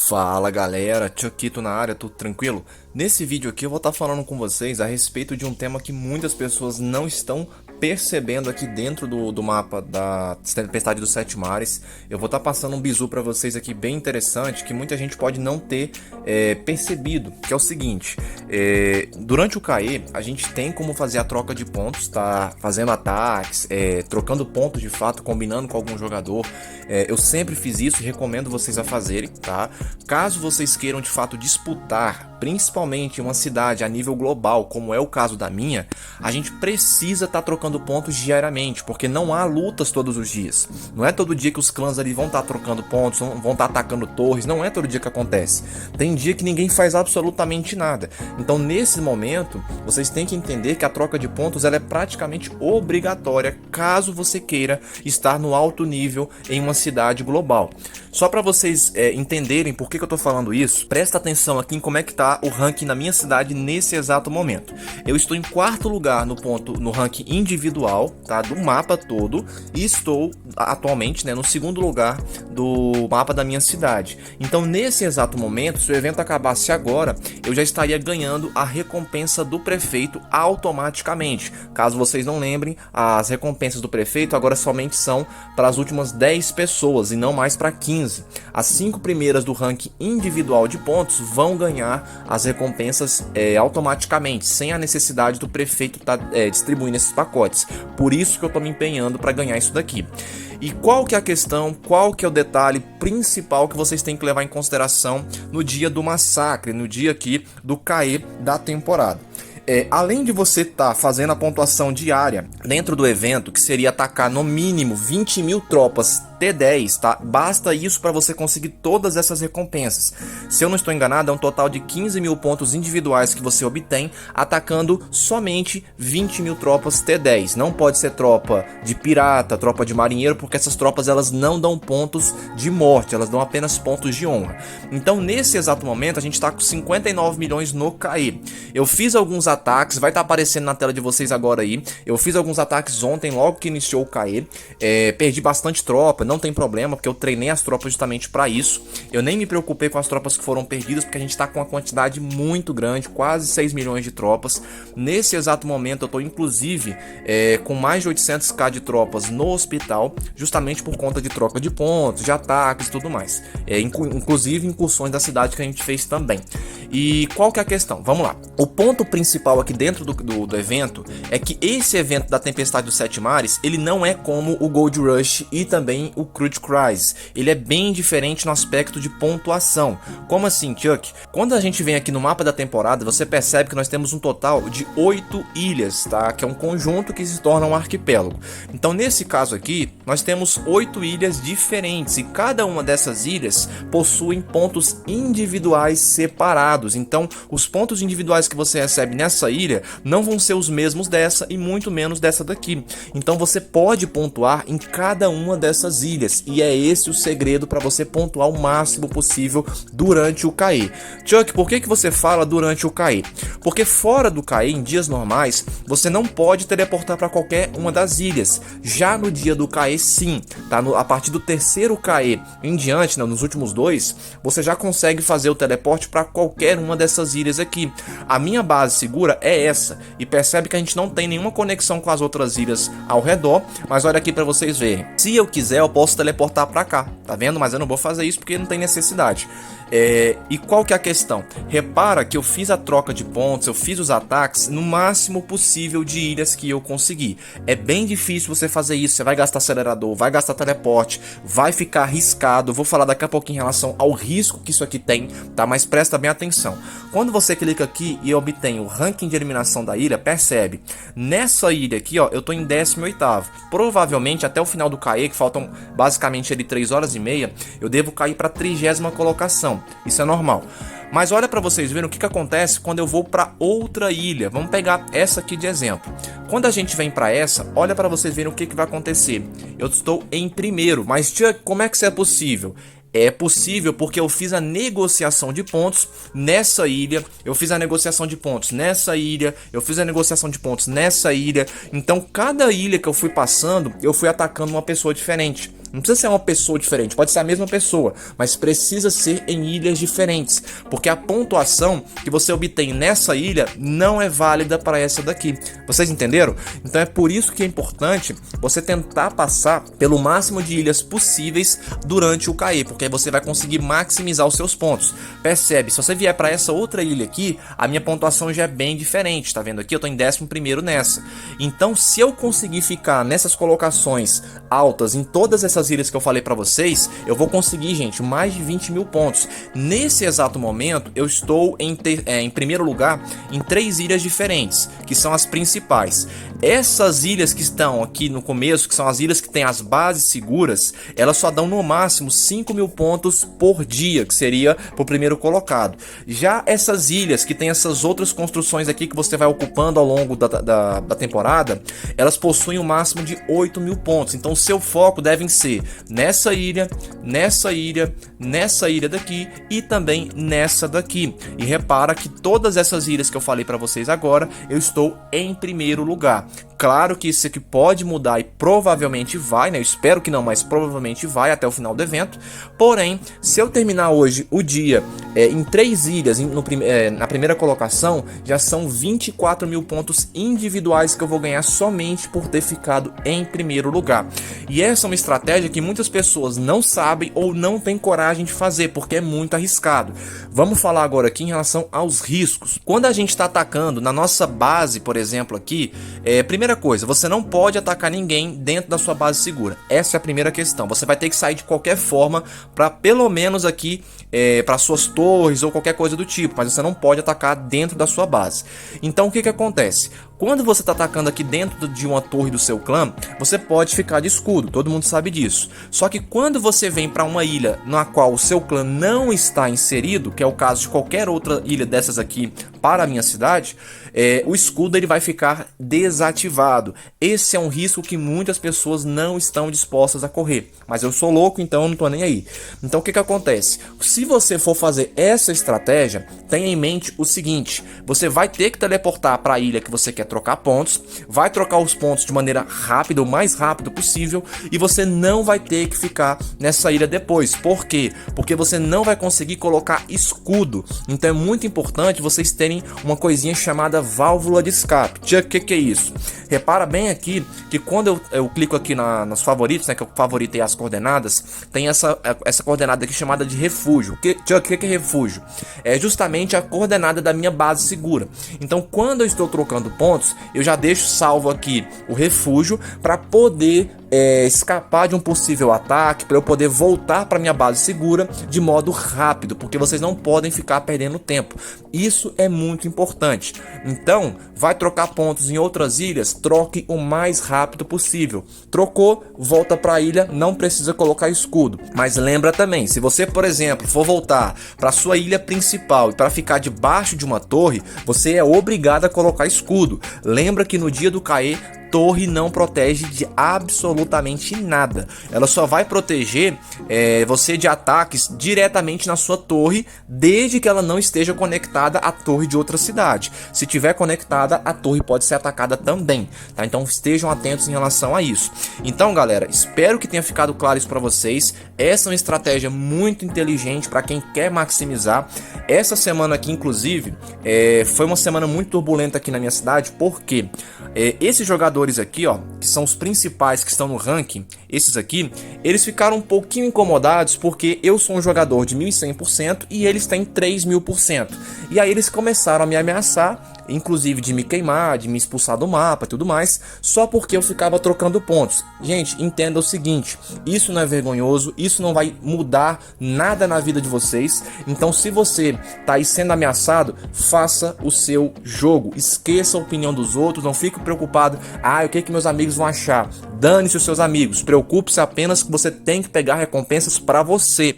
Fala galera, Chuckito na área, tudo tranquilo? Nesse vídeo aqui eu vou estar falando com vocês a respeito de um tema que muitas pessoas não estão percebendo aqui dentro do mapa da Tempestade dos Sete Mares. Eu vou estar passando um bizu para vocês aqui bem interessante, que muita gente pode não ter percebido, que é o seguinte: durante o KE a gente tem como fazer a troca de pontos, tá? Fazendo ataques, trocando pontos de fato, combinando com algum jogador. Eu sempre fiz isso e recomendo vocês a fazerem, tá? Caso vocês queiram de fato disputar, principalmente em uma cidade a nível global, como é o caso da minha, a gente precisa estar trocando pontos diariamente, porque não há lutas todos os dias. Não é todo dia que os clãs ali vão estar trocando pontos, vão estar atacando torres, não é todo dia que acontece. Tem dia que ninguém faz absolutamente nada. Então nesse momento, vocês têm que entender que a troca de pontos ela é praticamente obrigatória, caso você queira estar no alto nível em uma cidade global. Só para vocês entenderem por que eu tô falando isso, presta atenção aqui em como é que tá o ranking na minha cidade nesse exato momento. Eu estou em quarto lugar no ranking individual, tá, do mapa todo, e estou atualmente, né, no segundo lugar do mapa da minha cidade. Então nesse exato momento, se o evento acabasse agora, eu já estaria ganhando a recompensa do prefeito automaticamente. Caso vocês não lembrem, as recompensas do prefeito agora somente são para as últimas 10 pessoas e não mais para 15. As 5 primeiras do ranking individual de pontos vão ganhar as recompensas automaticamente, sem a necessidade do prefeito estar distribuindo esses pacotes. Por isso que eu estou me empenhando para ganhar isso daqui. E qual que é a questão, qual que é o detalhe principal que vocês têm que levar em consideração no dia do massacre, no dia aqui do KE da temporada? Além de você estar fazendo a pontuação diária dentro do evento, que seria atacar no mínimo 20 mil tropas T10, tá? Basta isso para você conseguir todas essas recompensas. Se eu não estou enganado, é um total de 15 mil pontos individuais que você obtém atacando somente 20 mil tropas T10. Não pode ser tropa de pirata, tropa de marinheiro, porque essas tropas elas não dão pontos de morte, elas dão apenas pontos de honra. Então nesse exato momento a gente está com 59 milhões no KE. Eu fiz alguns ataques, vai estar aparecendo na tela de vocês agora aí. Eu fiz alguns ataques ontem, logo que iniciou o KE. Perdi bastante tropa, não tem problema, porque eu treinei as tropas justamente para isso. Eu nem me preocupei com as tropas que foram perdidas, porque a gente está com uma quantidade muito grande, quase 6 milhões de tropas. Nesse exato momento eu estou inclusive com mais de 800k de tropas no hospital, justamente por conta de troca de pontos, de ataques e tudo mais. Inclusive incursões da cidade que a gente fez também. E qual que é a questão? Vamos lá. O ponto principal aqui dentro do evento é que esse evento da Tempestade dos Sete Mares, ele não é como o Gold Rush e também o Crude Crisis. Ele é bem diferente no aspecto de pontuação. Como assim, Chuck? Quando a gente vem aqui no mapa da temporada, você percebe que nós temos um total de 8 ilhas, tá? Que é um conjunto que se torna um arquipélago. Então, nesse caso aqui, nós temos 8 ilhas diferentes e cada uma dessas ilhas possuem pontos individuais separados. Então, os pontos individuais que você recebe nessa ilha não vão ser os mesmos dessa e muito menos dessa daqui. Então, você pode pontuar em cada uma dessas ilhas, e é esse o segredo para você pontuar o máximo possível durante o KE. Chuck, por que você fala durante o KE? Porque fora do KE, em dias normais, você não pode teleportar para qualquer uma das ilhas. Já no dia do KE, sim, tá? A partir do terceiro KE em diante, nos últimos 2, você já consegue fazer o teleporte para qualquer uma dessas ilhas aqui. A minha base segura é essa, e percebe que a gente não tem nenhuma conexão com as outras ilhas ao redor, mas olha aqui para vocês verem. Se eu quiser, eu posso teleportar para cá, tá vendo? Mas eu não vou fazer isso porque não tem necessidade. E qual que é a questão? Repara que eu fiz a troca de pontos, eu fiz os ataques no máximo possível de ilhas que eu consegui. É bem difícil você fazer isso, você vai gastar acelerador, vai gastar teleporte, vai ficar arriscado. Eu vou falar daqui a pouquinho em relação ao risco que isso aqui tem, tá? Mas presta bem atenção. Quando você clica aqui e obtém o ranking de eliminação da ilha, percebe, nessa ilha aqui, ó, eu tô em 18º. Provavelmente até o final do KE, que faltam basicamente ali 3 horas e meia, eu devo cair para a 30ª colocação. Isso é normal. Mas olha para vocês verem o que acontece quando eu vou para outra ilha. Vamos pegar essa aqui de exemplo. Quando a gente vem para essa, olha para vocês verem o que vai acontecer. Eu estou em primeiro, mas Chuck, como é que isso é possível? É possível porque eu fiz a negociação de pontos nessa ilha, eu fiz a negociação de pontos nessa ilha, eu fiz a negociação de pontos nessa ilha. Então cada ilha que eu fui passando, eu fui atacando uma pessoa diferente. Não precisa ser uma pessoa diferente, pode ser a mesma pessoa, mas precisa ser em ilhas diferentes, porque a pontuação que você obtém nessa ilha não é válida para essa daqui. Vocês entenderam? Então é por isso que é importante você tentar passar pelo máximo de ilhas possíveis durante o CAE, porque aí você vai conseguir maximizar os seus pontos. Percebe? Se você vier para essa outra ilha aqui, a minha pontuação já é bem diferente, tá vendo aqui? Eu tô em 11º nessa. Então, se eu conseguir ficar nessas colocações altas em todas essas ilhas que eu falei para vocês, eu vou conseguir, gente, mais de 20 mil pontos. Nesse exato momento, eu estou em primeiro lugar em 3 ilhas diferentes, que são as principais. Essas ilhas que estão aqui no começo, que são as ilhas que têm as bases seguras, elas só dão no máximo 5 mil pontos por dia, que seria pro primeiro colocado. Já essas ilhas que tem essas outras construções aqui que você vai ocupando ao longo da temporada, elas possuem o máximo de 8 mil pontos. Então seu foco deve ser nessa ilha, nessa ilha, nessa ilha daqui e também nessa daqui. E repara que todas essas ilhas que eu falei para vocês agora, eu estou em primeiro lugar. Claro que isso aqui pode mudar e provavelmente vai, né? Eu espero que não, mas provavelmente vai até o final do evento. Porém, se eu terminar hoje o dia em 3 ilhas na primeira colocação, já são 24 mil pontos individuais que eu vou ganhar somente por ter ficado em primeiro lugar. E essa é uma estratégia que muitas pessoas não sabem ou não têm coragem de fazer, porque é muito arriscado. Vamos falar agora aqui em relação aos riscos. Quando a gente está atacando na nossa base, por exemplo, aqui, primeira coisa, você não pode atacar ninguém dentro da sua base segura. Essa é a primeira questão. Você vai ter que sair de qualquer forma para pelo menos aqui para suas torres ou qualquer coisa do tipo, mas você não pode atacar dentro da sua base. Então o que acontece? Quando você está atacando aqui dentro de uma torre do seu clã, você pode ficar de escudo, todo mundo sabe disso. Só que quando você vem para uma ilha na qual o seu clã não está inserido, que é o caso de qualquer outra ilha dessas aqui para a minha cidade, o escudo ele vai ficar desativado. Esse é um risco que muitas pessoas não estão dispostas a correr. Mas eu sou louco, então eu não estou nem aí. Então o que acontece? Se você for fazer essa estratégia, tenha em mente o seguinte: você vai ter que teleportar para a ilha que você quer trocar pontos, vai trocar os pontos de maneira rápida, o mais rápido possível, e você não vai ter que ficar nessa ilha depois. Por quê? Porque você não vai conseguir colocar escudo. Então é muito importante vocês terem uma coisinha chamada válvula de escape. O que é isso? Repara bem aqui que quando eu clico aqui nos favoritos, né, que eu favoritei as coordenadas, tem essa coordenada aqui chamada de refúgio. O que é refúgio? É justamente a coordenada da minha base segura. Então quando eu estou trocando pontos, eu já deixo salvo aqui o refúgio para poder escapar de um possível ataque, para eu poder voltar para minha base segura de modo rápido, porque vocês não podem ficar perdendo tempo. Isso é muito importante. Então, vai trocar pontos em outras ilhas, troque o mais rápido possível. Trocou, volta para a ilha, não precisa colocar escudo. Mas lembra também, se você, por exemplo, for voltar para sua ilha principal e para ficar debaixo de uma torre, você é obrigado a colocar escudo. Lembra que no dia do CAE, torre não protege de absolutamente nada. Ela só vai proteger você de ataques diretamente na sua torre, desde que ela não esteja conectada à torre de outra cidade. Se tiver conectada, a torre pode ser atacada também, tá? Então estejam atentos em relação a isso. Então, galera, espero que tenha ficado claro isso para vocês. Essa é uma estratégia muito inteligente para quem quer maximizar. Essa semana aqui, inclusive, foi uma semana muito turbulenta aqui na minha cidade, porque esses jogadores aqui, ó, que são os principais que estão no ranking, esses aqui, eles ficaram um pouquinho incomodados porque eu sou um jogador de 1100% e eles têm 3000%. E aí eles começaram a me ameaçar, inclusive de me queimar, de me expulsar do mapa e tudo mais, só porque eu ficava trocando pontos. Gente, entenda o seguinte: isso não é vergonhoso, isso não vai mudar nada na vida de vocês. Então, se você tá aí sendo ameaçado, faça o seu jogo, esqueça a opinião dos outros, não fique preocupado, o que meus amigos vão achar. Dane-se os seus amigos, preocupe-se apenas que você tem que pegar recompensas para você.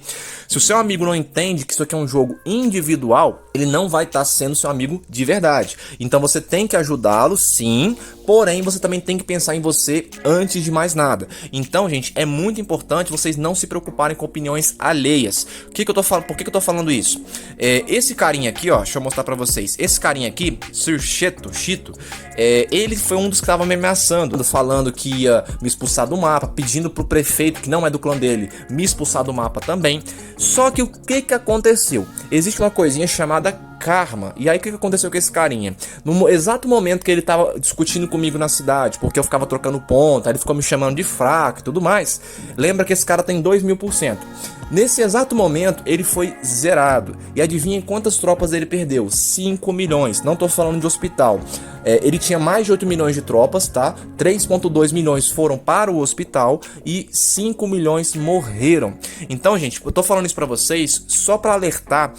Se o seu amigo não entende que isso aqui é um jogo individual, ele não vai estar sendo seu amigo de verdade. Então você tem que ajudá-lo, sim, porém você também tem que pensar em você antes de mais nada. Então, gente, é muito importante vocês não se preocuparem com opiniões alheias. Por que eu tô falando isso? Esse carinha aqui, ó, deixa eu mostrar pra vocês. Esse carinha aqui, Sir Chito, ele foi um dos que estava me ameaçando, falando que ia me expulsar do mapa, pedindo pro prefeito, que não é do clã dele, me expulsar do mapa também. Só que o que aconteceu? Existe uma coisinha chamada karma. E aí o que aconteceu com esse carinha? No exato momento que ele tava discutindo comigo na cidade, porque eu ficava trocando ponto, aí ele ficou me chamando de fraco e tudo mais. Lembra que esse cara tem 2000%. Nesse exato momento, ele foi zerado. E adivinha quantas tropas ele perdeu? 5 milhões. Não tô falando de hospital. Ele tinha mais de 8 milhões de tropas, tá? 3,2 milhões foram para o hospital e 5 milhões morreram. Então, gente, eu tô falando isso pra vocês só pra alertar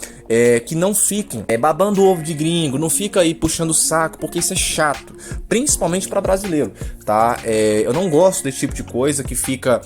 que não fiquem babando o ovo de gringo, não fica aí puxando o saco, porque isso é chato, principalmente pra brasileiro, tá? Eu não gosto desse tipo de coisa que fica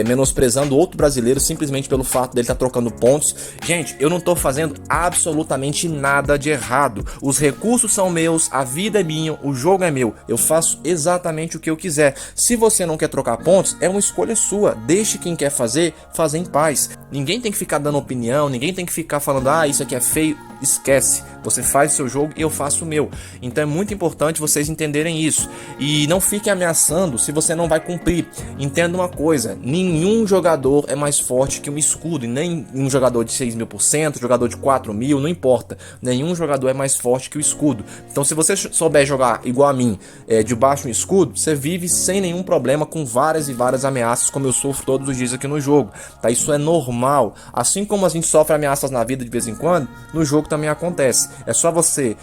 menosprezando outro brasileiro simplesmente pelo fato dele estar trocando pontos. Gente, eu não tô fazendo absolutamente nada de errado. Os recursos são meus, a vida é minha, o jogo é meu. Eu faço exatamente o que eu quiser. Se você não quer trocar pontos, é uma escolha sua. Deixe quem quer fazer em paz. Ninguém tem que ficar dando opinião, ninguém tem que ficar falando, isso aqui é feio. Esquece, você faz o seu jogo e eu faço o meu. Então é muito importante vocês entenderem isso. E não fiquem ameaçando se você não vai cumprir. Entenda uma coisa, nenhum jogador é mais forte que um escudo. E nem um jogador de 6.000%, jogador de 4.000, não importa. Nenhum jogador é mais forte que o escudo. Então se você souber jogar igual a mim, debaixo do escudo, você vive sem nenhum problema, com várias e várias ameaças, como eu sofro todos os dias aqui no jogo. Tá? Isso é normal. Assim como a gente sofre ameaças na vida de vez em quando, no jogo também acontece. É só você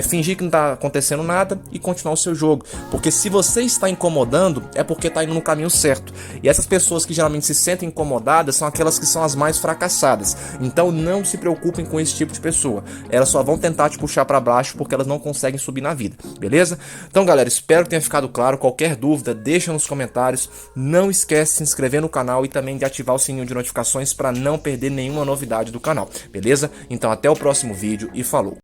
fingir que não tá acontecendo nada e continuar o seu jogo, porque se você está incomodando é porque tá indo no caminho certo. E essas pessoas que geralmente se sentem incomodadas são aquelas que são as mais fracassadas. Então não se preocupem com esse tipo de pessoa, elas só vão tentar te puxar para baixo porque elas não conseguem subir na vida, beleza? Então galera, espero que tenha ficado claro. Qualquer dúvida deixa nos comentários, não esquece de se inscrever no canal e também de ativar o sininho de notificações para não perder nenhuma novidade do canal, beleza? Então até o próximo vídeo e falou!